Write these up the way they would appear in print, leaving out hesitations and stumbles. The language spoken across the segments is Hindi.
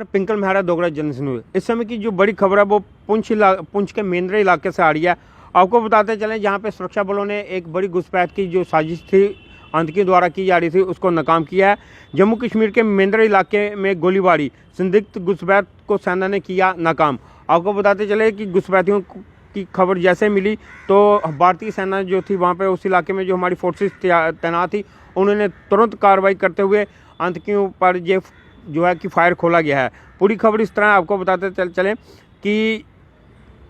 पिंकल मेहरा दोगरा जनसन हुए। इस समय की जो बड़ी खबर है वो पुंछ के मेंद्रा इलाके से आ रही है। आपको बताते चलें, जहां पे सुरक्षा बलों ने एक बड़ी घुसपैठ की जो साजिश थी आतंकियों द्वारा की जा रही थी उसको नाकाम किया है। जम्मू कश्मीर के मेंद्रा इलाके में गोलीबारी, संदिग्ध घुसपैठ को सेना ने किया नाकाम। आपको बताते चले कि घुसपैठियों की खबर जैसे मिली तो भारतीय सेना जो थी वहाँ पे उस इलाके में जो हमारी फोर्सेस तैनात थी उन्होंने तुरंत कार्रवाई करते हुए आतंकियों पर ये जो है कि फायर खोला गया है। पूरी खबर इस तरह आपको बताते चलें कि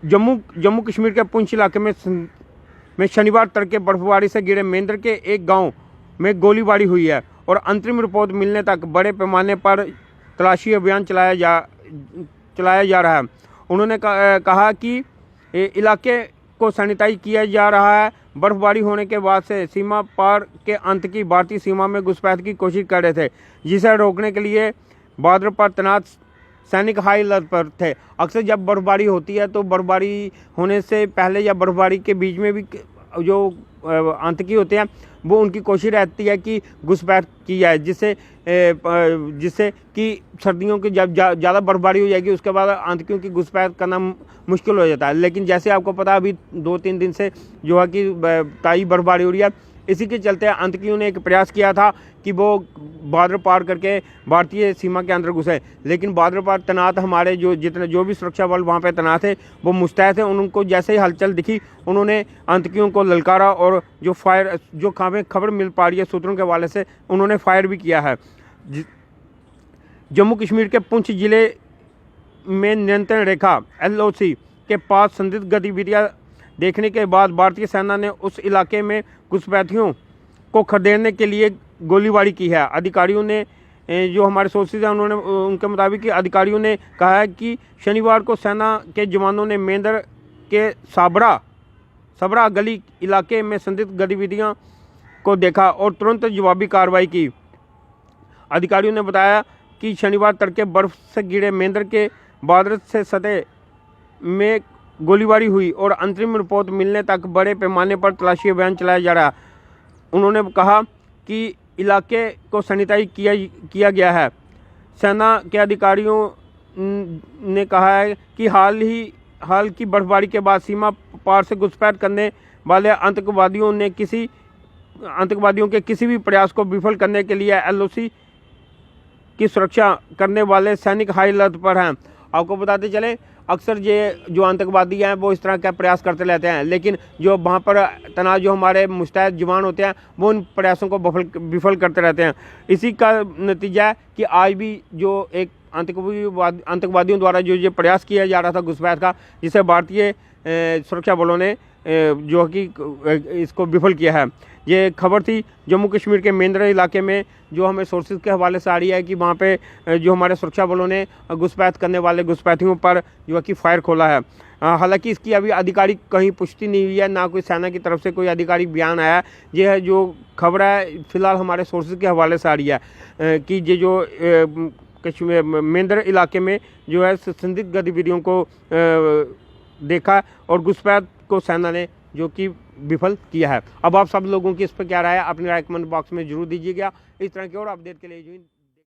जम्मू कश्मीर के पुंछ इलाके में शनिवार तड़के बर्फबारी से गिरे मेंद्र के एक गांव में गोलीबारी हुई है और अंतरिम रिपोर्ट मिलने तक बड़े पैमाने पर तलाशी अभियान चलाया जा रहा है। उन्होंने कहा कि इलाके को सैनिटाइज किया जा रहा है। बर्फबारी होने के बाद से सीमा पार के आतंकी भारतीय सीमा में घुसपैठ की कोशिश कर रहे थे, जिसे रोकने के लिए बॉर्डर पर तैनात सैनिक हाई अलर्ट पर थे। अक्सर जब बर्फबारी होती है तो बर्फबारी होने से पहले या बर्फबारी के बीच में भी जो आतंकी होते हैं वो उनकी कोशिश रहती है कि घुसपैठ की जाए, जिससे कि सर्दियों की जब ज़्यादा बर्फबारी हो जाएगी उसके बाद आतंकियों की घुसपैठ करना मुश्किल हो जाता है। लेकिन जैसे आपको पता अभी 2-3 दिन से जो है कि ताज़ी बर्फबारी हो रही है, इसी के चलते आतंकियों ने एक प्रयास किया था कि वो बॉर्डर पार करके भारतीय सीमा के अंदर घुसे। लेकिन बॉर्डर पर तैनात हमारे जो भी सुरक्षा बल वहाँ पे तैनात थे वो मुस्तैद थे। उनको जैसे ही हलचल दिखी उन्होंने आतंकियों को ललकारा और जो खबर मिल पा रही है सूत्रों के हवाले से उन्होंने फायर भी किया है। जम्मू कश्मीर के पुंछ जिले में नियंत्रण रेखा LOC के पास संदिग्ध गतिविधियाँ देखने के बाद भारतीय सेना ने उस इलाके में घुसपैठियों को खदेड़ने के लिए गोलीबारी की है। अधिकारियों ने जो हमारे सोर्सेज हैं उनके मुताबिक अधिकारियों ने कहा है कि शनिवार को सेना के जवानों ने मेंद्र के सबरा गली इलाके में संदिग्ध गतिविधियों को देखा और तुरंत जवाबी कार्रवाई की। अधिकारियों ने बताया कि शनिवार तड़के बर्फ से घिरे मेंद्र के बॉर्डर से सतह में गोलीबारी हुई और अंतरिम रिपोर्ट मिलने तक बड़े पैमाने पर तलाशी अभियान चलाया जा रहा है। उन्होंने कहा कि इलाके को सैनिटाइज किया गया है। सेना के अधिकारियों ने कहा है कि हाल की बर्फबारी के बाद सीमा पार से घुसपैठ करने वाले आतंकवादियों के किसी भी प्रयास को विफल करने के लिए LOC की सुरक्षा करने वाले सैनिक हाई अलर्ट पर हैं। आपको बताते चले अक्सर ये जो आतंकवादी हैं वो इस तरह का प्रयास करते रहते हैं, लेकिन जो वहाँ पर तैनात जो हमारे मुस्तैद जवान होते हैं वो उन प्रयासों को विफल करते रहते हैं। इसी का नतीजा है कि आज भी जो एक आतंकवादियों द्वारा जो ये प्रयास किया जा रहा था घुसपैठ का, जिसे भारतीय सुरक्षा बलों ने जो कि इसको विफल किया है। ये खबर थी जम्मू कश्मीर के मेंद्रा इलाके में जो हमें सोर्सेज के हवाले से आ रही है कि वहाँ पे जो हमारे सुरक्षा बलों ने घुसपैठ करने वाले घुसपैठियों पर जो है कि फायर खोला है। हालांकि इसकी अभी आधिकारिक कहीं पुष्टि नहीं हुई है, ना कोई सेना की तरफ से कोई आधिकारिक बयान आया है। ये है जो खबर है फिलहाल हमारे सोर्सेज के हवाले से आ रही है कि ये जो कश्मीर मेंद्रा इलाके में जो है संदिग्ध गतिविधियों को देखा और घुसपैठ को सेना ने जो कि विफल किया है। अब आप सब लोगों की इस पर क्या राय है अपनी राय कमेंट बॉक्स में जरूर दीजिएगा। इस तरह की और अपडेट के लिए